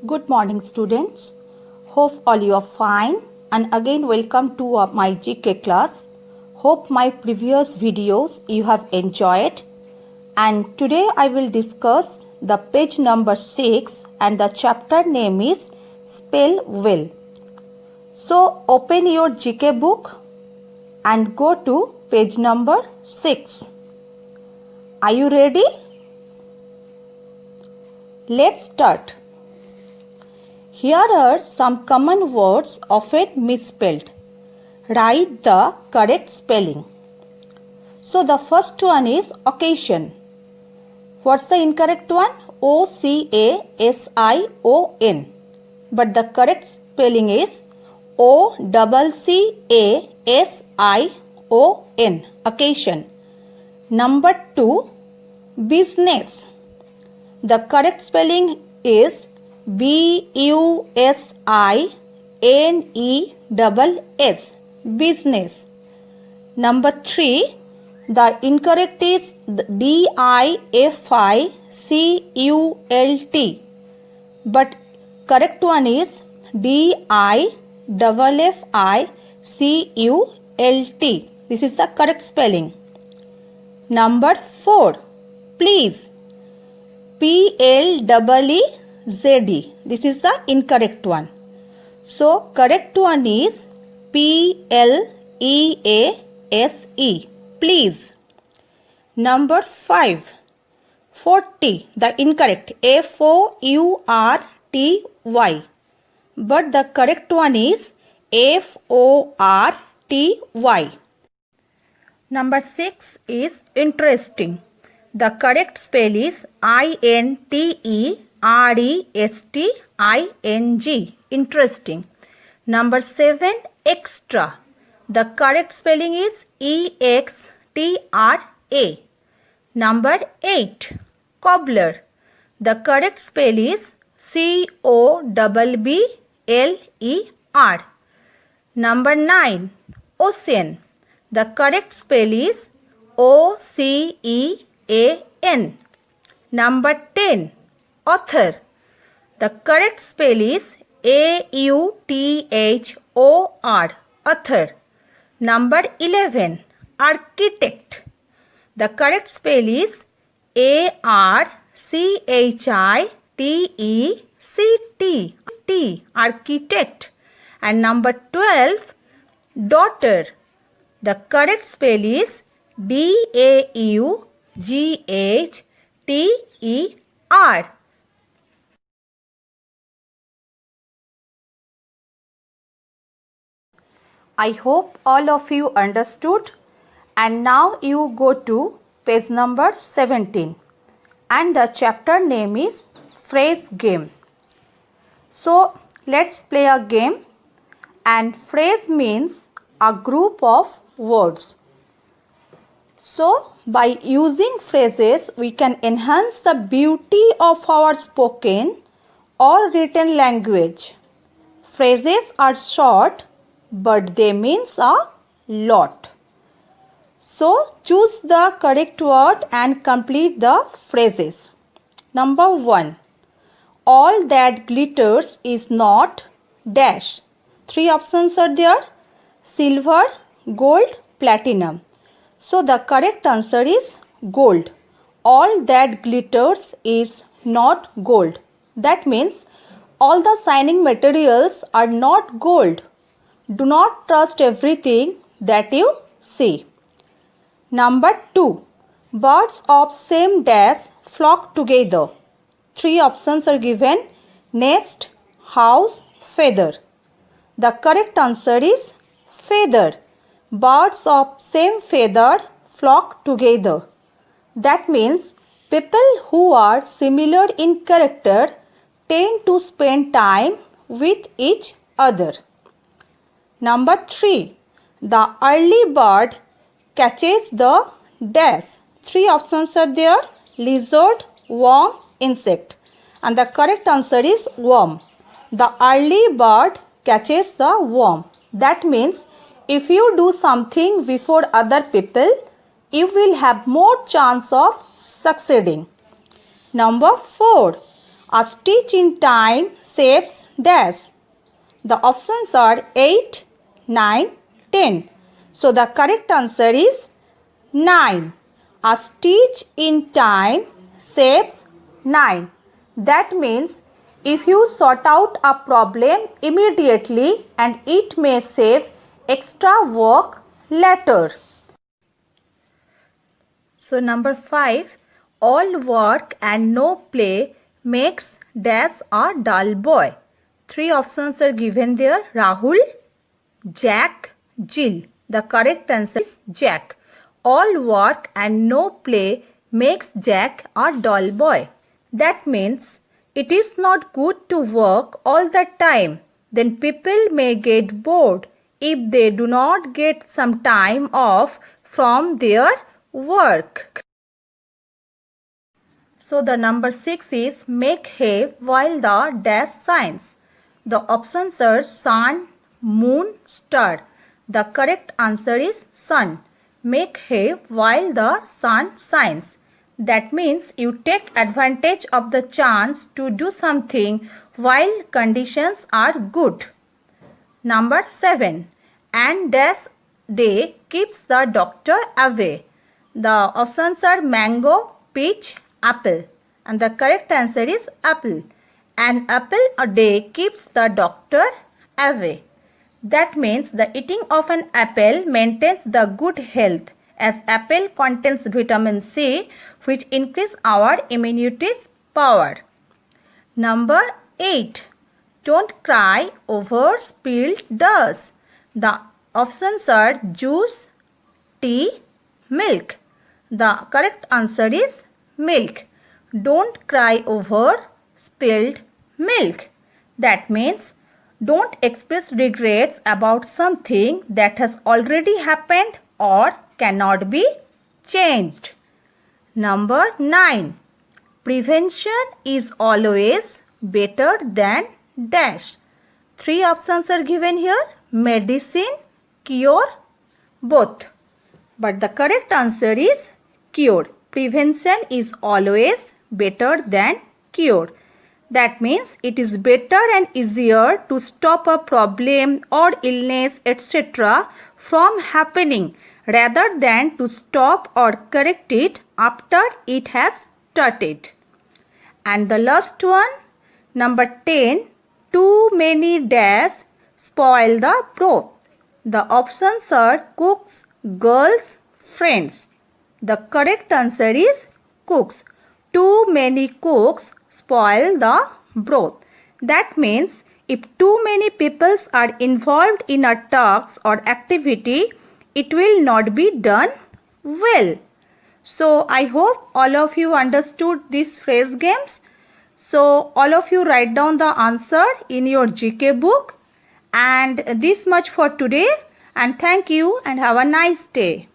Good morning, students. Hope all you are fine, and again welcome to my GK class. Hope my previous videos you have enjoyed, and today I will discuss the page number 6 and the chapter name is Spell Well. So open your GK book and go to page number 6. Are you ready? Let's start. Here are some common words often misspelled. Write the correct spelling. So the first one is occasion. What's the incorrect one? O-C-A-S-I-O-N. But the correct spelling is O-C-C-A-S-I-O-N. Occasion. Number 2, business. The correct spelling is B-U-S-I-N-E-S-S. Business. Number 3, the incorrect is D-I-F-I-C-U-L-T. But correct one is D-I-F-F-I-C-U-L-T. This is the correct spelling. Number 4, please. P-L-E-E-Z-E. This is the incorrect one. So, correct one is P-L-E-A-S-E. Please. Number 5. 40. The incorrect. F-O-U-R-T-Y. But the correct one is F-O-R-T-Y. Number 6 is interesting. The correct spell is I-N-T-E-R-E-S-T-I-N-G. Interesting. Number 7, extra. The correct spelling is E-X-T-R-A. Number 8, cobbler. The correct spell is C-O-B-B-L-E-R. Number 9, ocean. The correct spell is O-C-E-A-N. Number 10, author. The correct spell is A-U-T-H-O-R. Author. Number 11, architect. The correct spell is A-R-C-H-I-T-E-C-T. Architect. And number 12, daughter. The correct spell is D-A-U-G-H-T-E-R. I hope all of you understood, and now you go to page number 17 and the chapter name is Phrase Game. So let's play a game, and phrase means a group of words. So by using phrases we can enhance the beauty of our spoken or written language. Phrases are short but they means a lot. So choose the correct word and complete the phrases. Number 1. All that glitters is not dash. 3 options are there: silver, gold, platinum. So the correct answer is gold. All that glitters is not gold. That means all the shining materials are not gold. Do not trust everything that you see. Number 2. Birds of same dash flock together. 3 options are given: nest, house, feather. The correct answer is feather. Birds of same feather flock together. That means people who are similar in character tend to spend time with each other. Number 3. The early bird catches the dash. 3 options are there: lizard, worm, insect. And the correct answer is worm. The early bird catches the worm. That means if you do something before other people, you will have more chance of succeeding. Number 4. A stitch in time saves dash. The options are 8, 9, 10. So the correct answer is 9. A stitch in time saves 9. That means if you sort out a problem immediately and it may save extra work later. So number 5, all work and no play makes dash a dull boy. 3 options are given there: Rahul, Jack, Jill. The correct answer is Jack. All work and no play makes Jack a dull boy. That means it is not good to work all the time. Then people may get bored if they do not get some time off from their work. So the number 6 is make hay while the dash shines. The options are sun, moon, star. The correct answer is sun. Make hay while the sun shines. That means you take advantage of the chance to do something while conditions are good. Number 7. And dash day keeps the doctor away. The options are mango, peach, apple. And the correct answer is apple. An apple a day keeps the doctor away. That means the eating of an apple maintains the good health, as apple contains vitamin C, which increase our immunity power. Number 8. Don't cry over spilled dash. The options are juice, tea, milk. The correct answer is milk. Don't cry over spilled milk. That means don't express regrets about something that has already happened or cannot be changed. Number 9. Prevention is always better than dash. 3 options are given here: medicine, cure, both. But the correct answer is cure. Prevention is always better than cure. That means it is better and easier to stop a problem or illness etc. from happening rather than to stop or correct it after it has started. And the last one, number 10, too many dash spoil the broth. The options are cooks, girls, friends. The correct answer is cooks. Too many cooks spoil the broth. That means if too many people are involved in a task or activity, it will not be done well. So I hope all of you understood these phrase games. So all of you write down the answer in your GK book. And this much for today. And thank you and have a nice day.